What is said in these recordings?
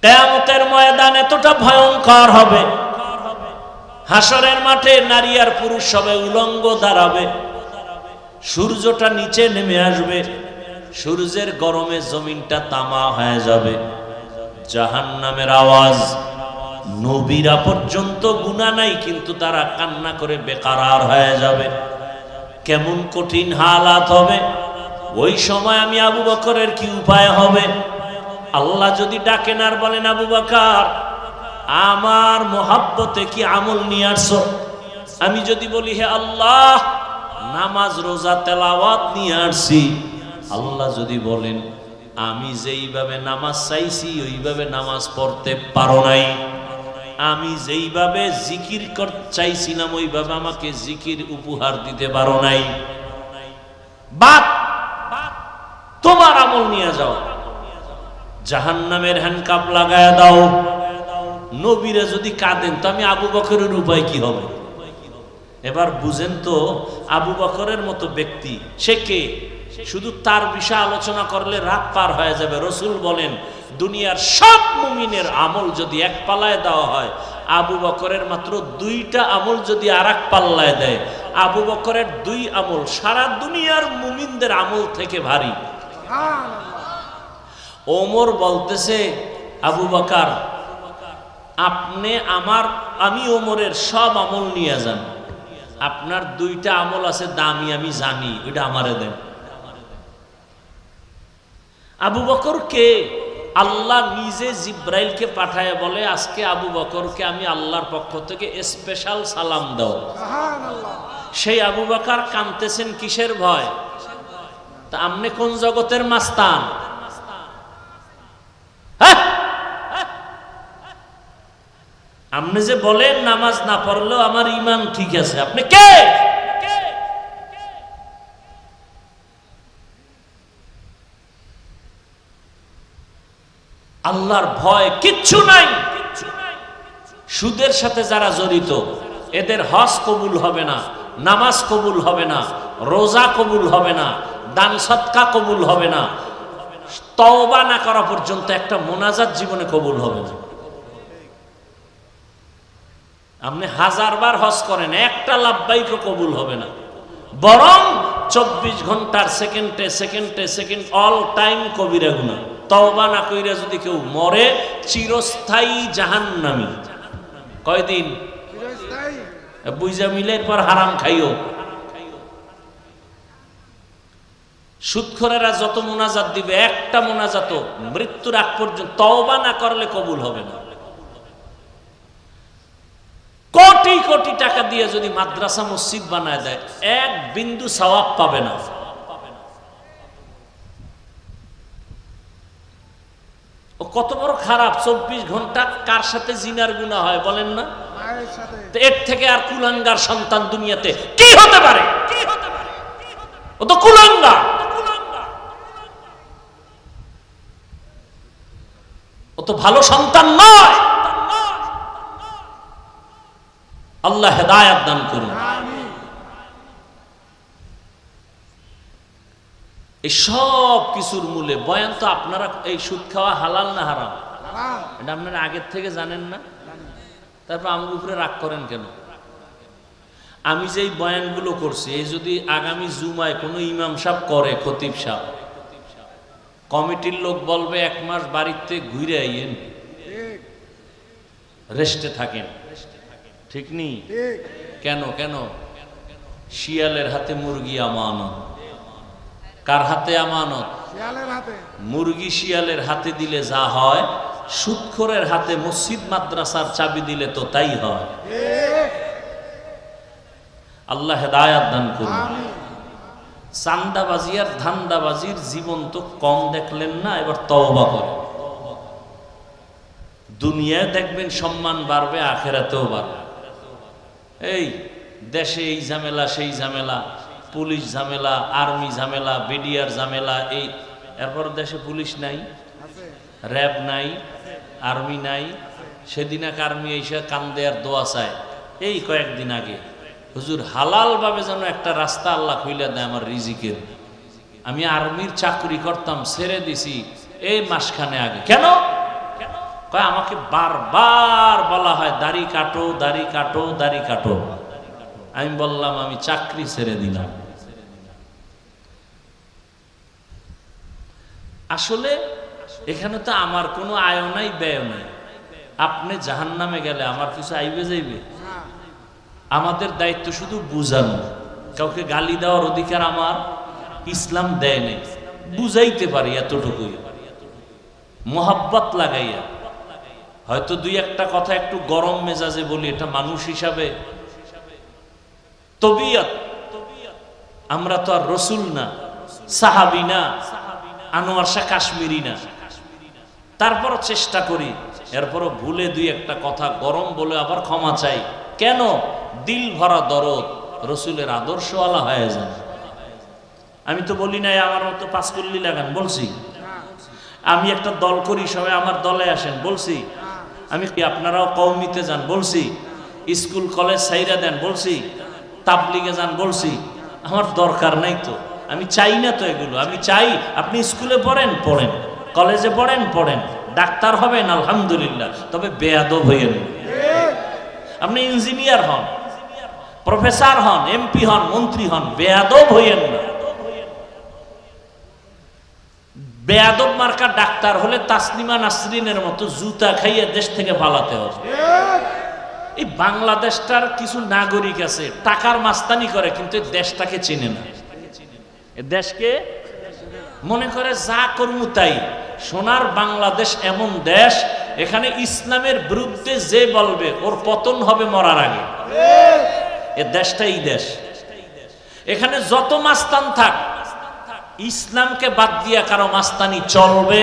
কিয়ামতের ময়দান এতটা ভয়ঙ্কর হবে, হাসরের মাঠে নারী আর পুরুষ সবাই উলঙ্গ দাঁড়াবে, সূর্যটা নিচে নেমে আসবে, সূর্যের গরমে জমিনটা তামা হয়ে যাবে, জাহান্নামের আওয়াজ, নবীরা পর্যন্ত গুনাহ নাই কিন্তু তারা কান্না করে বেকারার হয়ে যাবে। কেমন কঠিন হালাত হবে ওই সময়। আমি আবু বকরের কি উপায় হবে? আল্লাহ যদি ডাকেন আর বলেন, আবু বকর আমার মোহাব্বতে কি আমল নিয়ে আসছো? আমি যদি বলি, হে আল্লাহ নামাজ রোজা তেলাওয়াত নিয়ে আসছি, আল্লাহ যদি বলেন আমি যেইভাবে নামাজ চাইছি ওইভাবে নামাজ পড়তে পারো নাই, আমি যেইভাবে জিকির চাইছিলাম ওইভাবে আমাকে জিকির উপহার দিতে পারো নাই, বাদ তোমার আমল নিয়ে যাও, জাহান্নামের হ্যান্ডকাপ লাগায়া দাও। নবীরা যদি কাঁদেন তো আমি আবু বকরের উপায় কি হবে? এবার বুঝেন তো, আবু বকরের মতো ব্যক্তি সে কে? শুধু তার বিষয়ে আলোচনা করলে রাত পার হয়ে যাবে। রাসূল বলেন, দুনিয়ার সব মুমিনের আমল যদি এক পাল্লায় দেওয়া হয়, আবু বকরের মাত্র 2টা আমল যদি আরেক পাল্লায় দেয়, আবু বকরের 2 আমল সারা দুনিয়ার মুমিনদের আমল থেকে ভারী। ওমর বলতেছে, আবু বকর আমি ওমরের সব আমল নিয়ে যান, আপনার 2টা আমল আছে দামি, আমি জানি, ওইটা আমারে দেন। আবু বকর কে? আল্লাহ নিজে জিব্রাইলকে পাঠায় বলে, আজকে আবু বকরকে আমি আল্লাহর পক্ষ থেকে স্পেশাল সালাম দাও। সেই আবু বকর কাঁদতেছেন কিসের ভয়? তা আপনি কোন জগতের মাস্তান? আপনি যে বলেন নামাজ না পড়লেও আমার ঈমান ঠিক আছে, আপনি কে? আল্লাহর ভয় কিচ্ছু নাই। সুদের সাথে যারা জড়িত এদের হজ কবুল হবে না, নামাজ কবুল হবে না, রোজা কবুল হবে না, দান সদকা কবুল হবে না, তওবা না করা পর্যন্ত একটা মোনাজাত জীবনে কবুল হবে না। আপনি 1000 বার হজ করেন, একটা লাব্বাইকও কবুল হবে না, বরং 24 ঘন্টার সেকেন্ডে সেকেন্ডে সেকেন্ড অল টাইম কবিরা গুনাহ। তওবা না কইরা যদি কেউ মরে, চিরস্থায়ী জাহান্নামী। কয়দিন? চিরস্থায়ী। বুঝা মিলের পর হারাম খাইও। সুদখোরেরা যত মোনাজাত দিবে, একটা মোনাজাতও মৃত্যুর আগ পর্যন্ত তওবা না করলে কবুল হবে না। কোটি কোটি টাকা দিয়ে যদি মাদ্রাসা মসজিদ বানায় দেয়, 1 বিন্দু সওয়াব পাবে না। ও কত বড় খারাপ! 24 ঘন্টা কার সাথে জিনার গুনাহ হয় বলেন না? মায়ের সাথে। এর থেকে আর কুলাঙ্গার সন্তান দুনিয়াতে কি হতে পারে? ও তো কুলাঙ্গার, ও তো ভালো সন্তান নয়। আল্লাহ হেদায়েত দান করুন। এই সব কিছুর মূলে বয়ান তো আপনারা, এই সুদ খাওয়া হালাল না হারাম এটা আপনারা আগের থেকে জানেন না, তারপর আমার উপরে রাগ করেন কেন? আমি যেই বয়ানগুলো করছি, এই যদি আগামী জুমায় কোনো ইমাম সাহেব করে, খতিব সাহেব, কমিটির লোক বলবে 1 মাস বাড়িতে ঘুরে আইয়েন, রেস্টে থাকেন। ঠিক নি? কেন কেন? শিয়ালের হাতে মুরগি আমানত। কার হাতে আমানত? শিয়ালের হাতে। মুরগি শিয়ালের হাতে দিলে যা হয়, সুদখোরের হাতে মসজিদ মাদ্রাসার চাবি দিলে তো তাই হয়। আল্লাহ হেদায়েত দান করুন। চান্দাবাজি আর ধান্দাবাজির জীবন তো কম দেখলেন না, এবার তওবা করেন। দুনিয়ায় দেখবেন সম্মান বাড়বে, আখেরাতেও বাড়বে। এই দেশে এই ঝামেলা সেই ঝামেলা, পুলিশ ঝামেলা, আর্মি ঝামেলা, বিডিআর ঝামেলা, এই এরপর দেশে পুলিশ নাই, র্যাব নাই, আর্মি নাই। সেদিন এক আর্মি এসে কান্দে আর দোয়া চায়, এই কয়েকদিন আগে, হুজুর হালাল ভাবে যেন একটা রাস্তা আল্লাহ খুইলা দেয় আমার রিজিকের। আমি আর্মির চাকরি করতাম, ছেড়ে দিছি এই মাসখানে আগে। কেন? কয় আমাকে বারবার বলা হয় দাড়ি কাটো, দাড়ি কাটো, দাড়ি কাটো। আমি বললাম আমি চাকরি ছেড়ে দিলাম। আসলে এখানে তো আমার কোনো আয় নাই ব্যয় নাই। আপনি জাহান্নামে গেলে আমার কিছু আইবে যাইবে? আমাদের দায়িত্ব শুধু বুঝানো। কাউকে গালি দেওয়ার অধিকার আমার ইসলাম দেয় নেই। বুঝাইতে পারি এতটুকুই, মোহাব্বত লাগাইয়া। হয়তো দুই একটা কথা একটু গরম মেজাজে বলি, এটা মানুষ হিসাবে তবিয়ত। আমরা তো আর রসুল না, সাহাবি না, আনোয়ার শাহ কাশ্মীরি না। তারপরও চেষ্টা করি, এরপরও ভুলে দুই একটা কথা গরম বলে আবার ক্ষমা চাই। কেন? দিল ভরা দরদ, রসুলের আদর্শওয়ালা হয়ে যান। আমি তো বলি নাই আমার মতো পাঁচকল্লি লাগান, বলছি। আমি একটা দল করি, সবাই আমার দলে আসেন, বলছি। আমি কি আপনারাও কওমিতে যান, বলছি। স্কুল কলেজ সাইরা দেন, বলছি। তাবলিগে যান, বলছি। আমার দরকার নাই তো, আমি চাই না তো এগুলো। আমি চাই আপনি স্কুলে পড়েন, পড়েন, কলেজে পড়েন, পড়েন, ডাক্তার হবেন, আলহামদুলিল্লাহ, তবে বেয়াদব হইয়েন। আপনি ইঞ্জিনিয়ার হন, প্রফেসর হন, এমপি হন, মন্ত্রী হন, বেয়াদব হইয়েন না। বেয়াদব মার্কা ডাক্তার হলে তাসলিমা নাসরিনের মতো জুতা খাইয়ে দেশ থেকে পালাতে হবে। এই বাংলাদেশটার কিছু নাগরিক আছে টাকার মাস্তানি করে, কিন্তু দেশটাকে চেনে না। দেশকে মনে করে যা করমু তাই। সোনার বাংলাদেশ এমন দেশ, এখানে ইসলামের বিরুদ্ধে যে বলবে ওর পতন হবে মরার আগে। এ দেশটাই দেশ। এখানে যত মাস্তান থাক, ইসলামকে বাদ দিয়া কারো মাস্তানি চলবে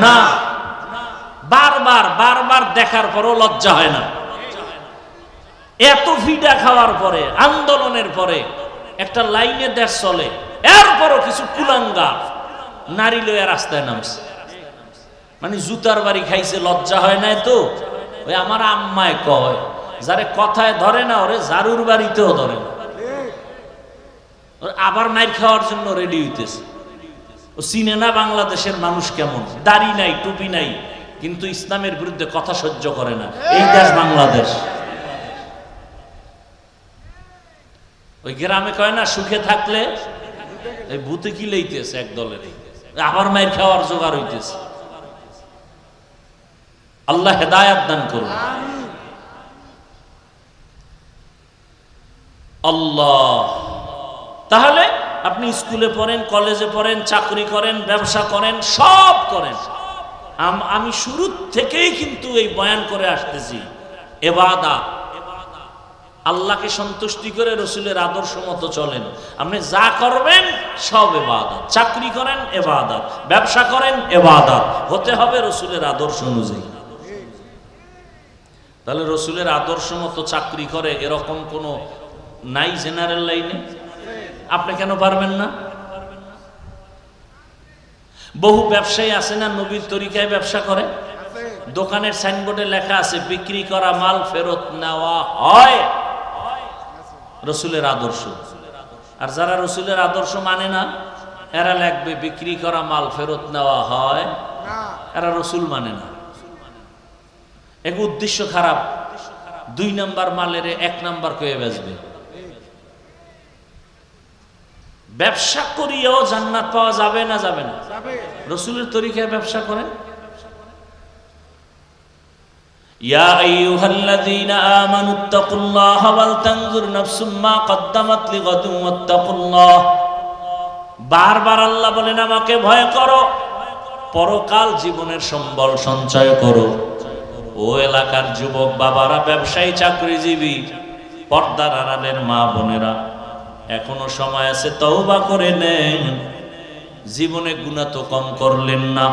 না। বারবার বারবার দেখার পরও লজ্জা হয় না। এত ফিডা খাওয়ার পরে, আন্দোলনের পরে একটা লাইনে দেশ চলে, এরপরও কিছু কুলাঙ্গা নারী লইয়া রাস্তায় নামছে। মানে জুতার বাড়ি খাইছে, লজ্জা হয় নাই তো? ওই আমার আম্মায় কয়, যারে কথায় ধরে না ওরে জারুর বাড়িতেও ধরে না। আবার মাইর খাওয়ার জন্য রেডি হইতেছে। ও চিনে না বাংলাদেশের মানুষ কেমন। দাড়ি নাই, টুপি নাই, কিন্তু ইসলামের বিরুদ্ধে কথা সহ্য করে না। এই দেশ বাংলাদেশ। ওই গ্রামে কয় না, সুখে থাকলে এই ভূতে কি লইতেছে এক দলের, আবার মাইর খাওয়ার জোগাড় হইতেছে। আল্লাহ হেদায়াত দান করুন। আল্লাহ। তাহলে আপনি স্কুলে পড়েন, কলেজে পড়েন, চাকরি করেন, ব্যবসা করেন, সব করেন। আমি শুরু থেকেই কিন্তু এই বয়ান করে আসতেছি, ইবাদত। আল্লাহকে সন্তুষ্টি করে রসুলের আদর্শ মতো চলেন। আপনি যা করবেন সব ইবাদত। চাকরি করেন ইবাদত, ব্যবসা করেন ইবাদত, হতে হবে রসুলের আদর্শ অনুযায়ী। তাহলে রসুলের আদর্শ মতো চাকরি করে এরকম কোনো নাই জেনারেল লাইনে? আপনি কেন পারবেন না? বহু ব্যবসায়ী আছে না নবীর তরিকায় ব্যবসা করে। দোকানের সাইনবোর্ডে লেখা আছে বিক্রি করা মাল ফেরত নেওয়া হয়, রসুলের আদর্শ। আর যারা রসুলের আদর্শ মানে না, এরা লিখবে বিক্রি করা মাল ফেরত নেওয়া হয়, এরা রসুল মানে না। এক উদ্দেশ্য খারাপ, 2 নাম্বার মালের 1 নাম্বার কয়ে বেচবে। ব্যবসা করিয়াও জান্নাত পাওয়া যাবে না? যাবে না। রসুলের তরিকায় ব্যবসা করেন। ইয়া আইয়ুহাল্লাযীনা আমানুত্তাকুল্লাহা ওয়াল তানজুর নাফসুম মা কদ্দামাত লিগাদিন ওয়াত্তাকুল্লাহ। বারবার আল্লাহ বলেন আমাকে ভয় করো, পরকাল জীবনের সম্বল সঞ্চয় করো। ও এলাকার যুবক বাবারা, ব্যবসায়ী, চাকরিজীবী, পর্দার আড়ালের মা বোনেরা, এখনো সময় আছে, তওবা করে নেন। জীবনে গুনাহ তো কম করলেন না,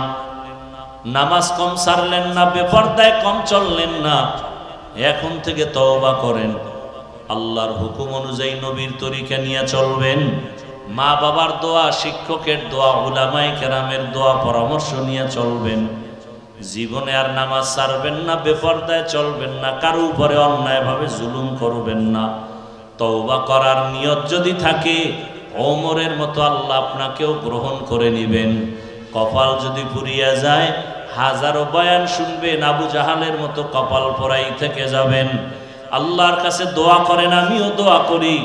নামাজ কম ছাড়লেন না, বেপরদায় কম চললেন না, এখন থেকে তওবা করেন। আল্লাহর হুকুম অনুযায়ী নবীর তরিকা নিয়ে চলবেন। মা বাবার দোয়া, শিক্ষকের দোয়া, উলামায়ে কেরামের দোয়া, পরামর্শ নিয়ে চলবেন। জীবনে আর নামাজ ছাড়বেন না, বেপরদায় চলবেন না, কারো উপরে অন্যায়ভাবে জুলুম করবেন না। তওবা করার নিয়ত যদি থাকে, ওমরের মতো আল্লাহ আপনাকেও গ্রহণ করে নেবেন। কপাল যদি পুড়িয়া যায়, হাজারো বয়ান শুনবেন, আবু জাহালের মতো কপাল পরাই থেকে যাবেন। আল্লাহর কাছে দোয়া করেন, আমিও দোয়া করি,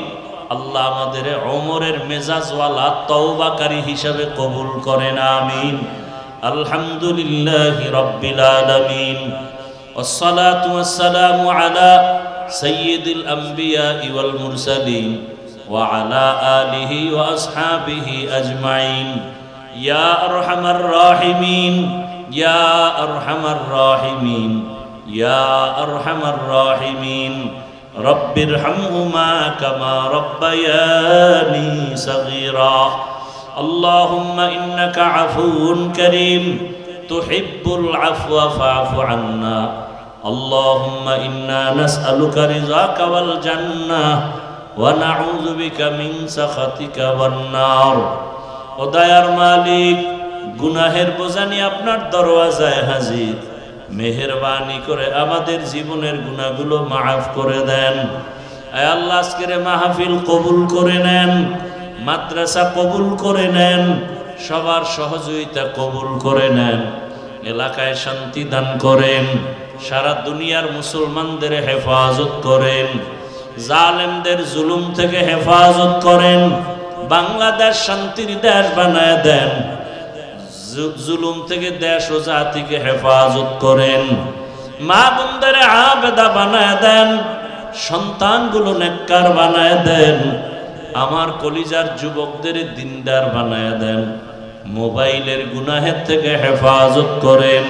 আল্লাহ আমাদের ওমরের মেজাজওয়ালা তওবাকারী হিসাবে কবুল করেন, আমিন। আলহামদুলিল্লাহি রাব্বিল আলামিন, ওয়াসসালাতু ওয়াসসালামু আলা সাইয়্যিদিল আমবিয়া ওয়াল মুরসালিন ওয়া আলা আলিহি ওয়া আসহাবিহি আজমাইন। ইয়া আরহামার রাহিমিন, ইয়া আরহামার রাহিমিন, ইয়া আরহামার রাহিমিন। রব্বিরহামহুমা কামা রব্বায়ানি সগীরা। আল্লাহুম্মা ইন্নাকা আফুউন কারীম তুহিব্বুল আফওয়া ফা'ফু আন্না। আল্লাহুম্মা ইন্না নাসআলুকা রিযাকা ওয়াল জান্নাহ ওয়া নাউযু বিকা মিন সাখাতিকা ওয়ান নার। ও দয়ার মালিক, গুনাহের বোঝা নিয়ে আপনার দরওয়াজায় হাজির, মেহেরবানি করে আমাদের জীবনের গুনাহগুলো মাফ করে দেন। আয় আল্লাহ, আজকের মাহফিল কবুল করে নেন, মাদ্রাসা কবুল করে নেন, সবার সহযোগিতা কবুল করে নেন, এলাকায় শান্তি দান করেন, সারা দুনিয়ার মুসলমানদের হেফাজত করেন, জালেমদের জুলুম থেকে হেফাজত করেন, বাংলাদেশ শান্তির দেশ বানায় দেন, জুলুম থেকে দেশ ও জাতিকে হেফাজত করেন, মা বোনদের আবেদা বানায় দেন, সন্তানগুলো নেককার বানায় দেন, আমার কলিজার যুবকদের দিনদার বানায় দেন, মোবাইলের গুনাহের থেকে হেফাজত করেন,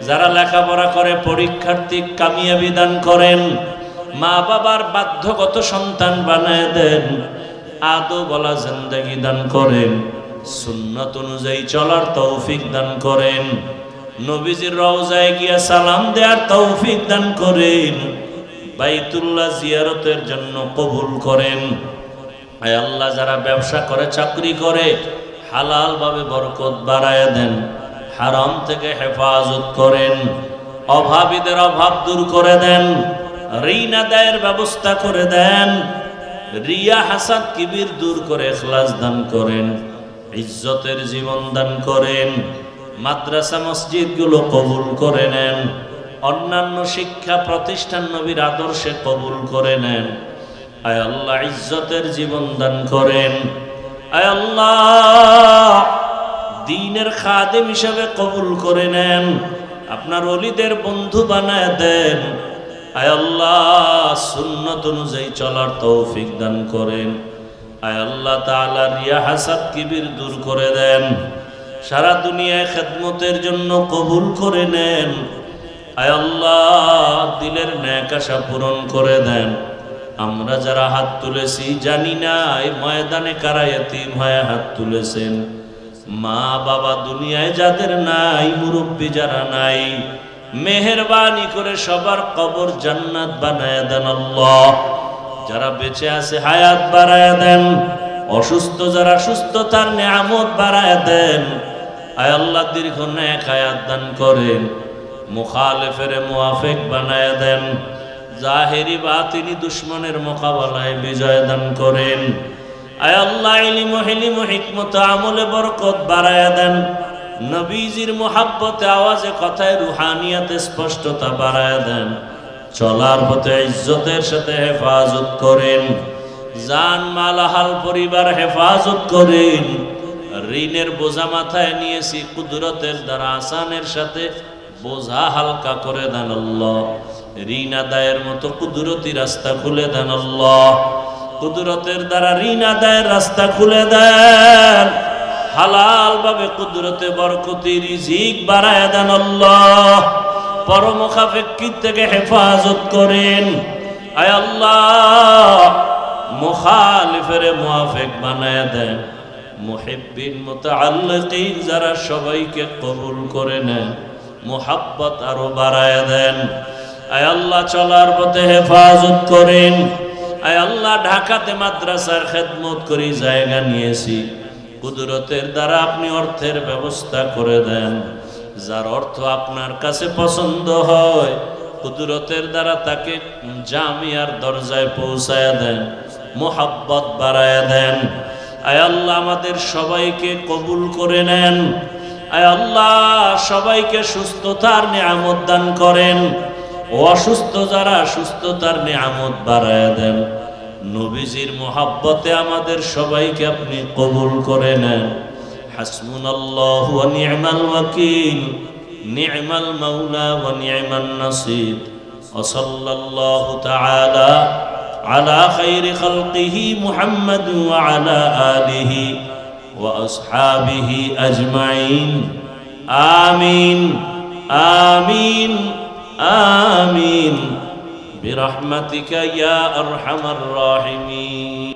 যারা লেখাপড়া করে পরীক্ষার্থী কামিয়াবি দান করেন, মা বাবার বাধ্যগত সন্তান বানায় দেন, আদো বলা জিন্দেগি দান করেন, সুন্নাত অনুযায়ী চলার তৌফিক দান করেন, নবীজির রওজায় গিয়া সালাম দেওয়ার তৌফিক দান করেন, বাইতুল্লাহ জিয়ারতের জন্য কবুল করেন। আয় আল্লাহ, যারা ব্যবসা করে চাকরি করে হালাল ভাবে বরকত বাড়ায় দেন, হারাম থেকে হেফাজত করেন, অভাবীদের অভাব দূর করে দেন, ঋণ আদায়ের ব্যবস্থা করে দেন, রিয়া হাসাদ কিবির দূর করে ইখলাস দান করেন, ইজ্জতের জীবন দান করেন, মাদ্রাসা মসজিদগুলো কবুল করে নেন, অন্যান্য শিক্ষা প্রতিষ্ঠান নবীর আদর্শে কবুল করে নেন। আয় আল্লাহ, ইজ্জতের জীবন দান করেন। আয় আল্লাহ, দ্বীনের খাদেম হিসাবে কবুল করে নেন, আপনার ওলিদের বন্ধু বানায় দেন। আয় আল্লাহ, সুন্নাত অনুযায়ী চলার তৌফিক দান করেন। আয় আল্লাহ তাআলা, রিয়া হাসাদ কিবির দূর করে দেন, সারা দুনিয়ায় খেদমতের জন্য কবুল করে নেন। আয় আল্লাহ, দিলের নেক আশা পূরণ করে দেন। আমরা যারা হাত তুলেছি জানি না এই ময়দানে কারা ইতিম হয়ে হাত তুলেছেন, মা বাবা দুনিয়ায় যাদের নাই, মুরব্বী যারা নাই, মেহেরবানি করে সবার কবর জান্নাত বানায় দেন আল্লাহ। যারা বেঁচে আছে হায়াত বাড়ায় দেন, অসুস্থ যারা সুস্থতার নিয়ামত বাড়ায় দেন। আয় আল্লাহ, দীর্ঘ নেক হায়াত দান করেন, মুখালেফের মুআফিক বানায় দেন, জাহেরি বাতিনি দুশ্মনের মোকাবেলায় বিজয় দান করেন। আয় আল্লাহ, ইলম হিলিম হিকমত আমলে বরকত বাড়ায় দেন, নবীজির মুহাব্বতে আওয়াজে কথায় রুহানিয়াতে স্পষ্টতা বাড়ায় দেন, চলার পথে ইজ্জতের সাথে হেফাজত করেন, জান মাল আহাল পরিবার হেফাজত করেন। ঋণের বোঝা মাথায় নিয়েছি, কুদরতের দ্বারা আসানের সাথে বোঝা হালকা করে দেন আল্লাহ। ঋণ আদায়ের মতো কুদরতি রাস্তা খুলে দেন আল্লাহ। কুদরতের দ্বারা ঋণ আদায়ের রাস্তা খুলে দেন, হালাল ভাবে কুদরতে বরকতি রিজিক বাড়ায় দেন আল্লাহ। পরমুখাফেক্ষির থেকে হেফাজত করেন। আয় আল্লাহ, মুখালিফের মুআফিক বানায় দেন, মুহিব্বিন মুতাআল্লিকিন যারা সবাইকে কবুল করে নেন, মুহাব্বত আরো বাড়ায় দেন। আয় আল্লাহ, চলার পথে হেফাজত করেন। আয় আল্লাহ, ঢাকাতে মাদ্রাসার খেদমত করি জায়গা নিয়েছি, কুদরতের দ্বারা আপনি অর্থের ব্যবস্থা করে দেন। যার অর্থ আপনার কাছে পছন্দ হয়, কুদরতের দ্বারা তাকে জামিয়ার দরজায় পৌঁছায় দেন, মুহাব্বত বাড়ায় দেন। আয় আল্লাহ, আমাদের সবাইকে কবুল করে নেন। আয় আল্লাহ সবাইকে সুস্থতার নিয়ামত দান করেন, অসুস্থ যারা সুস্থতার নিয়ামত বাড়ায় দেন। নবীজির মোহাব্বতে আমাদের সবাইকে আপনি কবুল করে নেন। হাসবুনাল্লাহু ওয়া নি'মাল ওয়াকিল, নি'মাল মাওলা ওয়া নি'মান নাসির। ওয়া সাল্লাল্লাহু তাআলা আলা খাইরি খালকিহি মুহাম্মাদ ওয়া আলা আলিহি ওয়া আসহাবিহি আজমাইন। আমিন আমিন আমিন বিরহমাতিকা ইয়া আরহামার রাহিমিন।